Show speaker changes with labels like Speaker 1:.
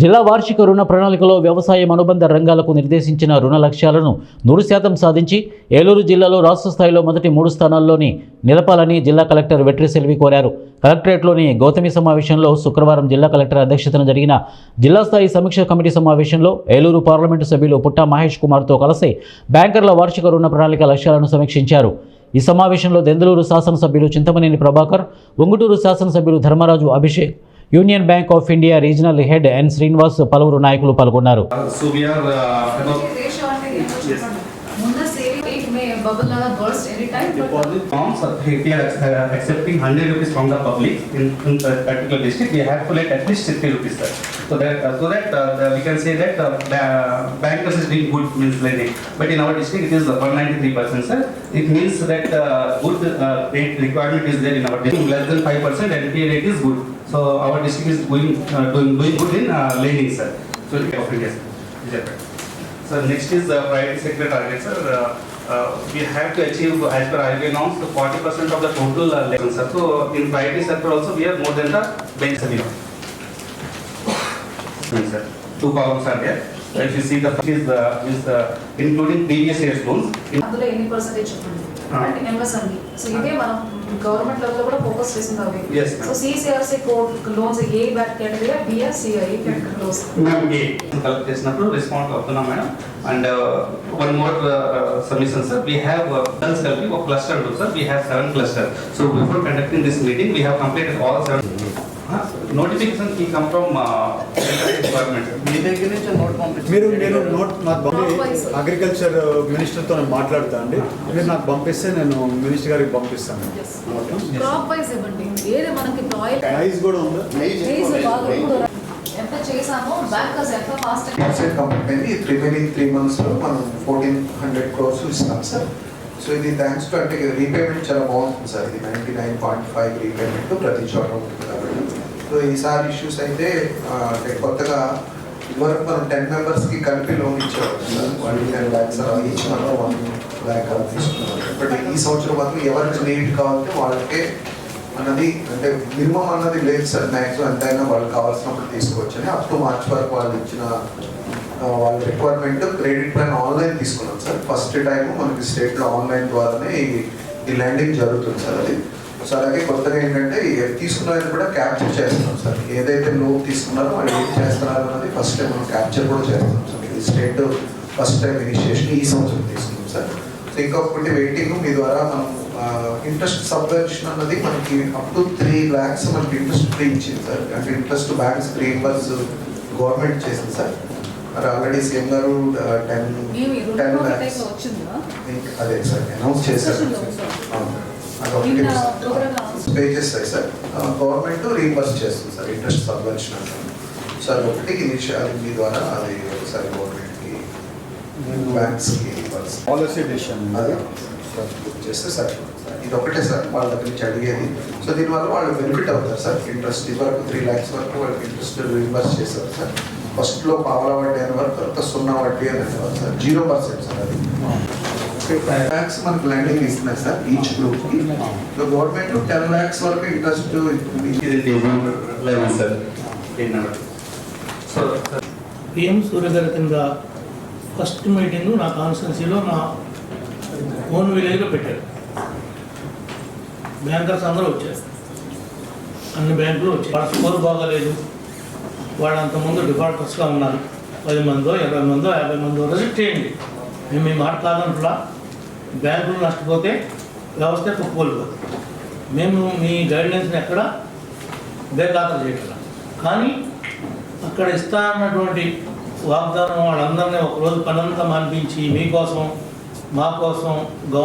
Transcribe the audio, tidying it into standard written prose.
Speaker 1: జిల్లా వార్షిక రుణ ప్రణాళికలో వ్యవసాయం అనుబంధ రంగాలకు నిర్దేశించిన రుణ లక్ష్యాలను 100% సాధించి ఏలూరు జిల్లాలో రాష్ట్ర స్థాయిలో మొదటి 3 స్థానాల్లోని నిలపాలని జిల్లా కలెక్టర్ వెట్రి సెల్వి కోరారు. కలెక్టరేట్లోని గౌతమి సమావేశంలో శుక్రవారం జిల్లా కలెక్టర్ అధ్యక్షతన జరిగిన జిల్లా స్థాయి సమీక్ష కమిటీ సమావేశంలో ఏలూరు పార్లమెంటు సభ్యులు పుట్టా మహేష్ కుమార్తో కలిసి బ్యాంకర్ల వార్షిక రుణ ప్రణాళిక లక్ష్యాలను సమీక్షించారు. ఈ సమావేశంలో దెందులూరు శాసనసభ్యులు చింతమనేని ప్రభాకర్, ఉంగుటూరు శాసనసభ్యులు Dharmaraju Abhishek, union bank of India regional head N Srinivas పలువురు నాయకులు పాల్గొన్నారు.
Speaker 2: Accepting 100 rupees from the public in particular district, we have to let at least 60 rupees, sir. So that we can say that bankers is doing good means lending. But in our district, it is 193%, sir. It means that good rate requirement is there in our district. Less than 5% NPA rate is good. So our district is doing good in lending, sir. So yes, so next is priority sector target, sir. We have to achieve as per RBI norms 40% of the total lending, sir. So in priority sector also we are more than the benchmark. Sir, 2 columns are there. If you see the first is including previous year's loans.
Speaker 3: అందులో ఎన్ని percentage చెప్పండి అంటే MSME. So ఇదే మనం government level లో కూడా focus చేస్తున్నాం. So CCRC code loans A category BR CI category loans
Speaker 2: మేము ఏ కలెక్ట్ చేసినప్పుడు రెస్పాండ్ అవుతున్నాం madam. And one more submission sir, we have done కలిపి ఒక క్లస్టర్ ఉంది sir. we have 7 clusters. So before conducting this meeting we have completed all 7 notification की come from department.
Speaker 4: మీ దగ్గర నుంచి నోట్ పంపించారు. నేను నోట్ నాకు అగ్రికల్చర్ మినిస్టర్ తో మాట్లాడతా అండి. మీరు నాకు పంపిస్తే నేను మినిస్టర్ గారికి పంపిస్తాను.
Speaker 3: క్రాప్ వైస్ ఇవ్వండి. ఏది మనకి
Speaker 4: ప్రైస్ కూడా ఉందా?
Speaker 3: ఎంత చేసామో బ్యాంకర్స్ ఎంత ఫాస్ట్
Speaker 5: మార్కెట్ కంపెనీ 3 months లో మనం 1400 crores ఇస్తాం సార్. సో ఇది థ్యాంక్స్ టు అంటే రీపేమెంట్ చాలా బాగుంటుంది సార్. ఇది 99.5 రీపేమెంట్ ప్రతి చోట ఉంటుంది కాబట్టి. సో ఈసారి ఇష్యూస్ అయితే అంటే కొత్తగా ఇదివరకు మనం 10 members కలిపి లోన్ ఇచ్చేవాళ్ళం సార్. 10 lakhs ఈచ్ మంత్ 1 lakh తీసుకున్నాం. బట్ ఈ సంవత్సరం మాత్రం ఎవరికి నీట్ కావాలంటే వాళ్ళకే అన్నది అంటే మినిమం అన్నది లేదు సార్. మ్యాక్సిమం ఎంతైనా వాళ్ళకి కావాల్సినప్పుడు తీసుకోవచ్చు అని అప్ టు మార్చ్ వరకు వాళ్ళు ఇచ్చిన వాళ్ళ రిక్వైర్మెంట్ క్రెడిట్ ప్లాన్ ఆన్లైన్ తీసుకున్నాం సార్. ఫస్ట్ టైం మనకి స్టేట్లో ఆన్లైన్ ద్వారానే ఈ ల్యాండింగ్ జరుగుతుంది సార్. అది సో అలాగే కొత్తగా ఏంటంటే తీసుకున్న వాళ్ళు కూడా క్యాప్చర్ చేస్తున్నాం సార్. ఏదైతే లోన్ తీసుకున్నారో వాళ్ళు ఏం చేస్తున్నారు అన్నది ఫస్ట్ టైం మనం క్యాప్చర్ కూడా చేస్తున్నాం సార్. ఇది స్టేట్ ఫస్ట్ టైం ఇనిషియేషన్ ఈ సంవత్సరం తీసుకున్నాం సార్. సో ఇంకొకటి వెయిటింగ్ మీ ద్వారా మనం ఇంట్రెస్ట్ సబ్వెన్షన్ అన్నది మనకి అప్ టు 3 lakhs మనకి ఇంట్రెస్ట్ ఫ్రీ ఇచ్చింది సార్. అంటే ఇంట్రెస్ట్ బ్యాంక్స్ రీయింబర్స్ గవర్నమెంట్ చేసింది సార్. మరి ఆల్రెడీ సీఎం గారు 10 lakhs అదే సార్ అనౌన్స్ చేశారు. అదొకటి పే చేస్తాయి సార్. గవర్నమెంట్ రీయింబర్స్ చేస్తుంది సార్ ఇంట్రెస్ట్ సబ్వెన్షన్ అంటారు సార్. ఒకటి ఇనిషియల్ మీ ద్వారా అది ఒకసారి గవర్నమెంట్కి బ్యాంక్స్కి
Speaker 4: పాలసీ డిసిషన్
Speaker 5: అది చేస్తే సార్. ఇది ఒకటే సార్ వాళ్ళ దగ్గర నుంచి అడిగేది. సో దీనివల్ల వాళ్ళు బెనిఫిట్ అవుతారు సార్. ఇంట్రెస్ట్ ఇవరకు 3 lakhs వరకు వాళ్ళకి ఇంట్రెస్ట్ రీయింబర్స్ చేశారు సార్. ఫస్ట్లో పావలా వడ్డీ అనే వరకు తర్వాత 0 వడ్డీ అని అనేవారు సార్. 0% సార్. అది బ్యాంక్స్ మనకు ల్యాండింగ్ ఇస్తున్నాయి సార్ ఈచ్ గ్రూప్కి. సో గవర్నమెంట్ 10 lakhs వరకు ఇంట్రెస్ట్
Speaker 6: పిఎం సూర్య గారి కింద ఫస్ట్ మీటింగ్ నా కాన్స్టిట్యున్సీలో నా ఓన్ విలేజ్లో పెట్టారు. బ్యాంకర్స్ అందరూ వచ్చారు, అన్ని బ్యాంకులు వచ్చాయి. వాళ్ళ స్కోర్ బాగాలేదు, వాళ్ళు అంతకుముందు డిఫాల్టర్స్గా ఉన్నారు. 10 మందో 20 మందో 50 మందో రిజెక్ట్ చేయండి. మేము ఈ మాట కాదంట్లా. బ్యాంకులు నష్టపోతే వ్యవస్థ కుప్పకూలిపోతుంది. మేము మీ గైడ్లైన్స్ని ఎక్కడ బేఖాతరు చేయగలం. కానీ అక్కడ ఇస్తా అన్నటువంటి వాగ్దానం వాళ్ళందరినీ ఒకరోజు పనంతా మానిపించి మీకోసం మా కోసం